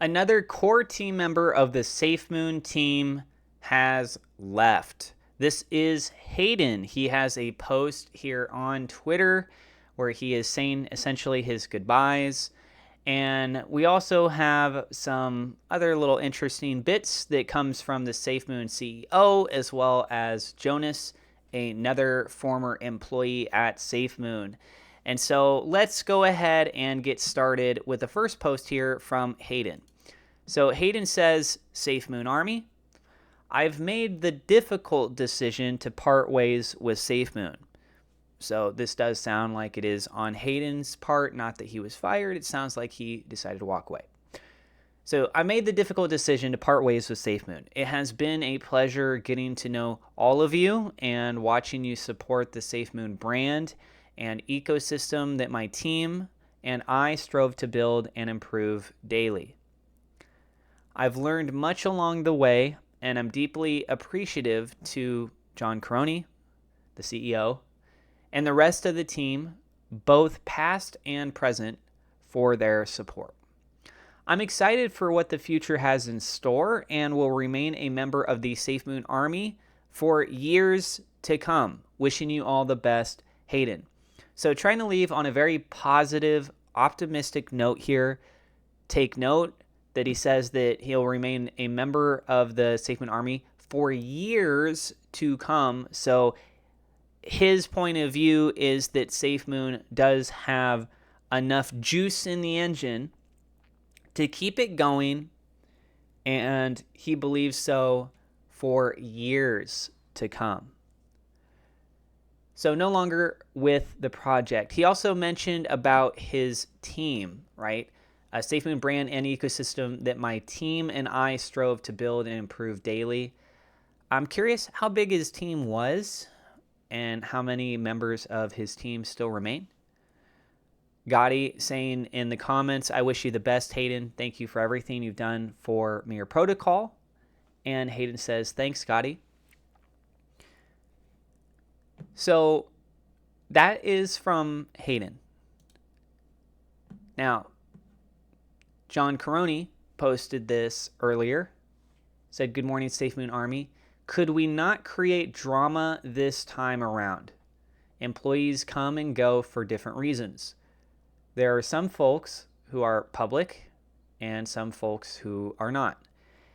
Another core team member of the SafeMoon team has left. This is Hayden. He has a post here on Twitter where he is saying essentially his goodbyes. And we also have some other little interesting bits that comes from the SafeMoon CEO, as well as Jonas, another former employee at SafeMoon. And so let's go ahead and get started with the first post here from Hayden. So Hayden says, SafeMoon Army, I've made the difficult decision to part ways with SafeMoon. So this does sound like it is on Hayden's part, not that he was fired. It sounds like he decided to walk away. So I made the difficult decision to part ways with SafeMoon. It has been a pleasure getting to know all of you and watching you support the SafeMoon brand and ecosystem that my team and I strove to build and improve daily. I've learned much along the way, and I'm deeply appreciative to John Crony, the CEO, and the rest of the team, both past and present, for their support. I'm excited for what the future has in store and will remain a member of the SafeMoon Army for years to come. Wishing you all the best, Hayden. So trying to leave on a very positive, optimistic note here. Take note that he says that he'll remain a member of the SafeMoon Army for years to come. So his point of view is that SafeMoon does have enough juice in the engine to keep it going, and he believes so for years to come. So no longer with the project. He also mentioned about his team, right? A SafeMoon brand and ecosystem that my team and I strove to build and improve daily. I'm curious how big his team was and how many members of his team still remain. Gotti saying in the comments, I wish you the best, Hayden. Thank you for everything you've done for Mirror Protocol. And Hayden says, thanks, Gotti. So that is from Hayden. Now, John Caroni posted this earlier. Said, good morning, SafeMoon Army. Could we not create drama this time around? Employees come and go for different reasons. There are some folks who are public and some folks who are not.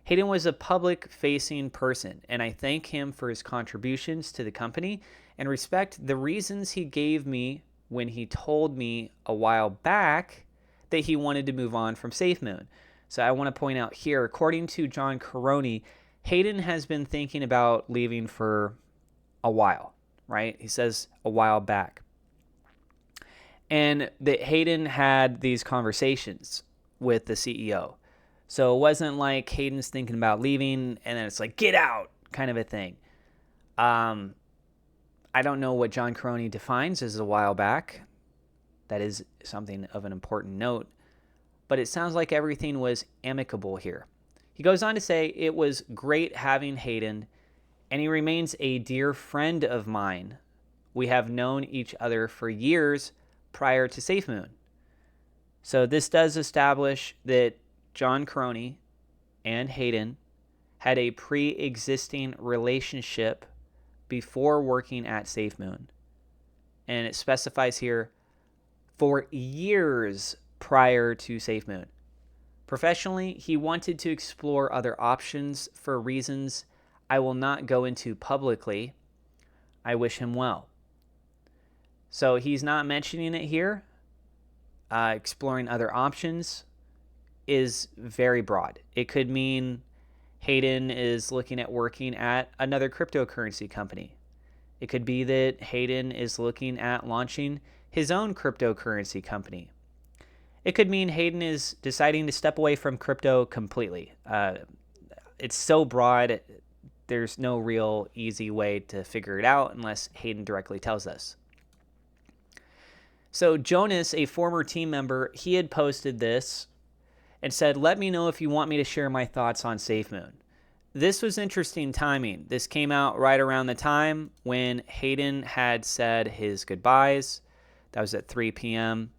Hayden was a public-facing person, and I thank him for his contributions to the company and respect the reasons he gave me when he told me a while back that he wanted to move on from SafeMoon. So I want to point out here, according to John Caroni, Hayden has been thinking about leaving for a while, right? He says a while back. And that Hayden had these conversations with the CEO. So it wasn't like Hayden's thinking about leaving and then it's like, get out kind of a thing. I don't know what John Caroni defines as a while back. That is something of an important note. But it sounds like everything was amicable here. He goes on to say, it was great having Hayden, and he remains a dear friend of mine. We have known each other for years prior to SafeMoon. So this does establish that John Caroni and Hayden had a pre-existing relationship before working at SafeMoon. And it specifies here, for years prior to SafeMoon. Professionally, he wanted to explore other options for reasons I will not go into publicly. I wish him well. So he's not mentioning it here. Exploring other options is very broad. It could mean Hayden is looking at working at another cryptocurrency company. It could be that Hayden is looking at launching his own cryptocurrency company. It could mean Hayden is deciding to step away from crypto completely. It's so broad, there's no real easy way to figure it out unless Hayden directly tells us. So Jonas, a former team member, he had posted this and said, let me know if you want me to share my thoughts on SafeMoon. This was interesting timing. This came out right around the time when Hayden had said his goodbyes. That was at 3 p.m.,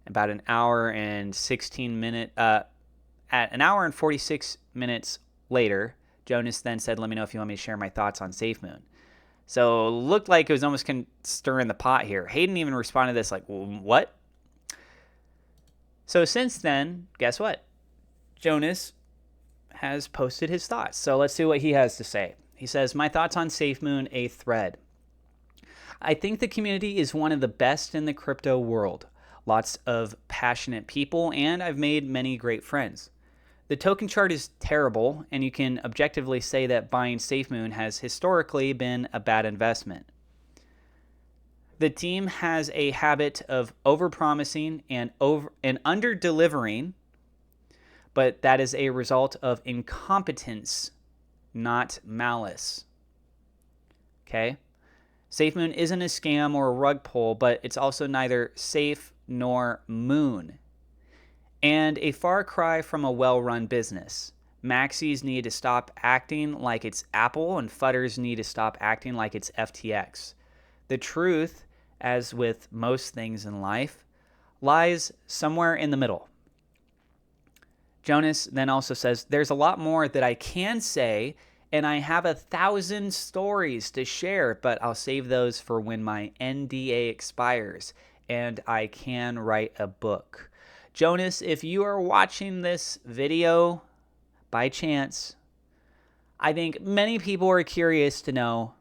about an hour and 16 minute, at an hour and 46 minutes later, Jonas then said, let me know if you want me to share my thoughts on SafeMoon. So it looked like it was almost stirring the pot here. Hayden even responded to this like, what? So since then, guess what? Jonas has posted his thoughts. So let's see what he has to say. He says, my thoughts on SafeMoon, a thread. I think the community is one of the best in the crypto world. Lots of passionate people, and I've made many great friends. The token chart is terrible, and you can objectively say that buying SafeMoon has historically been a bad investment. The team has a habit of overpromising and under-delivering, but that is a result of incompetence, not malice. Okay? SafeMoon isn't a scam or a rug pull, but it's also neither safe nor moon. And a far cry from a well-run business. Maxis need to stop acting like it's Apple, and Fudders need to stop acting like it's FTX. The truth, as with most things in life, lies somewhere in the middle. Jonas then also says, there's a lot more that I can say, and I have 1,000 stories to share, but I'll save those for when my NDA expires and I can write a book. Jonas, if you are watching this video by chance, I think many people are curious to know,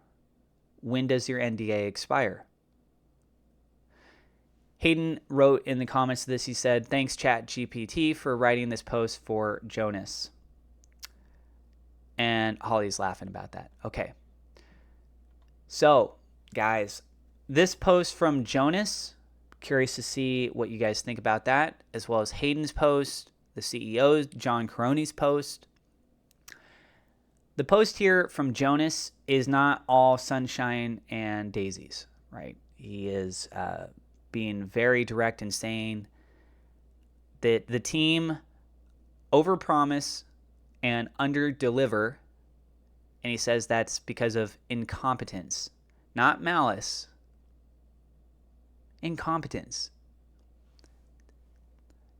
when does your NDA expire? Hayden wrote in the comments to this, he said, thanks ChatGPT for writing this post for Jonas. And Holly's laughing about that. Okay. So, guys, this post from Jonas, curious to see what you guys think about that, as well as Hayden's post, the CEO, John Caroni's post. The post here from Jonas is not all sunshine and daisies, right? He is being very direct and saying that the team overpromise and underdeliver, and he says that's because of incompetence, not malice. Incompetence.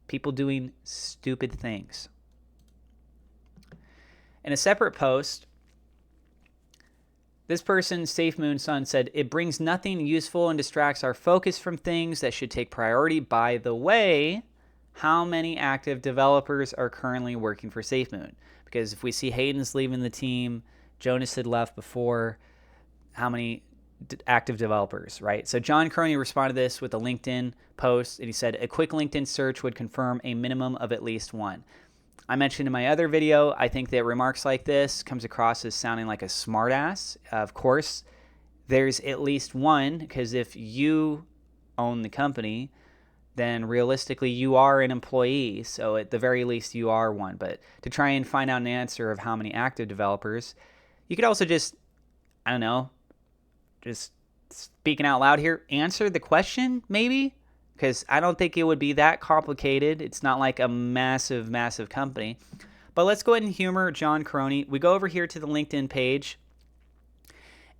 People doing stupid things. In a separate post, this person, SafeMoon Sun, said, it brings nothing useful and distracts our focus from things that should take priority. By the way, how many active developers are currently working for SafeMoon? Because if we see Hayden's leaving the team, Jonas had left before, how many active developers, right? So John Caroni responded to this with a LinkedIn post, and he said, a quick LinkedIn search would confirm a minimum of at least one. I mentioned in my other video, I think that remarks like this comes across as sounding like a smartass. Of course, there's at least one, because if you own the company, then realistically you are an employee. So at the very least you are one. But to try and find out an answer of how many active developers, you could also just, I don't know, just speaking out loud here, answer the question maybe, because I don't think it would be that complicated. It's not like a massive, massive company. But let's go ahead and humor John Caroni. We go over here to the LinkedIn page,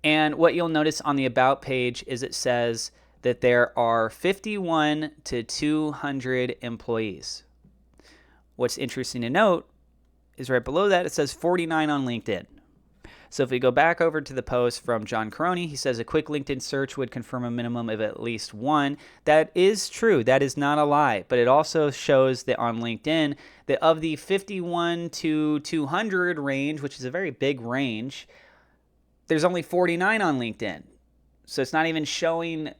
and what you'll notice on the About page is it says that there are 51 to 200 employees. What's interesting to note is right below that it says 49 on LinkedIn. So if we go back over to the post from John Caroni, he says a quick LinkedIn search would confirm a minimum of at least one. That is true. That is not a lie. But it also shows that on LinkedIn, that of the 51 to 200 range, which is a very big range, there's only 49 on LinkedIn. So it's not even showing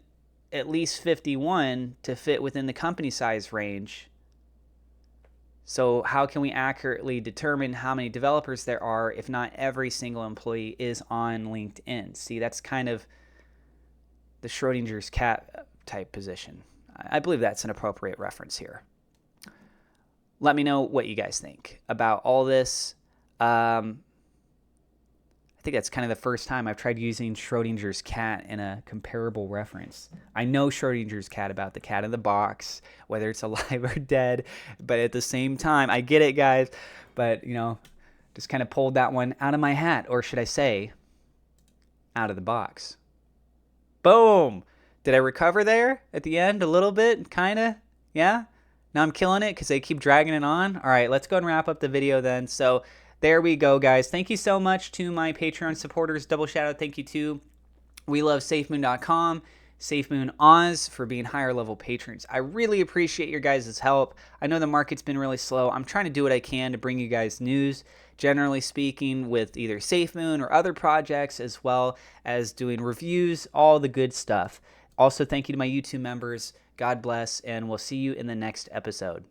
at least 51 to fit within the company size range. So how can we accurately determine how many developers there are if not every single employee is on LinkedIn? See, that's kind of the Schrodinger's cat type position. I believe that's an appropriate reference here. Let me know what you guys think about all this. I think that's kind of the first time I've tried using Schrodinger's cat in a comparable reference. I know Schrodinger's cat about the cat in the box, whether it's alive or dead, but at the same time, I get it, guys, but, you know, just kind of pulled that one out of my hat, or should I say, out of the box. Boom! Did I recover there at the end a little bit? Kind of? Yeah? Now I'm killing it because they keep dragging it on. All right, let's go and wrap up the video then. So there we go, guys. Thank you so much to my Patreon supporters. Double shout out thank you to We Love SafeMoon.com, SafeMoon Oz for being higher level patrons. I really appreciate your guys' help. I know the market's been really slow. I'm trying to do what I can to bring you guys news, generally speaking, with either SafeMoon or other projects, as well as doing reviews, all the good stuff. Also, thank you to my YouTube members. God bless, and we'll see you in the next episode.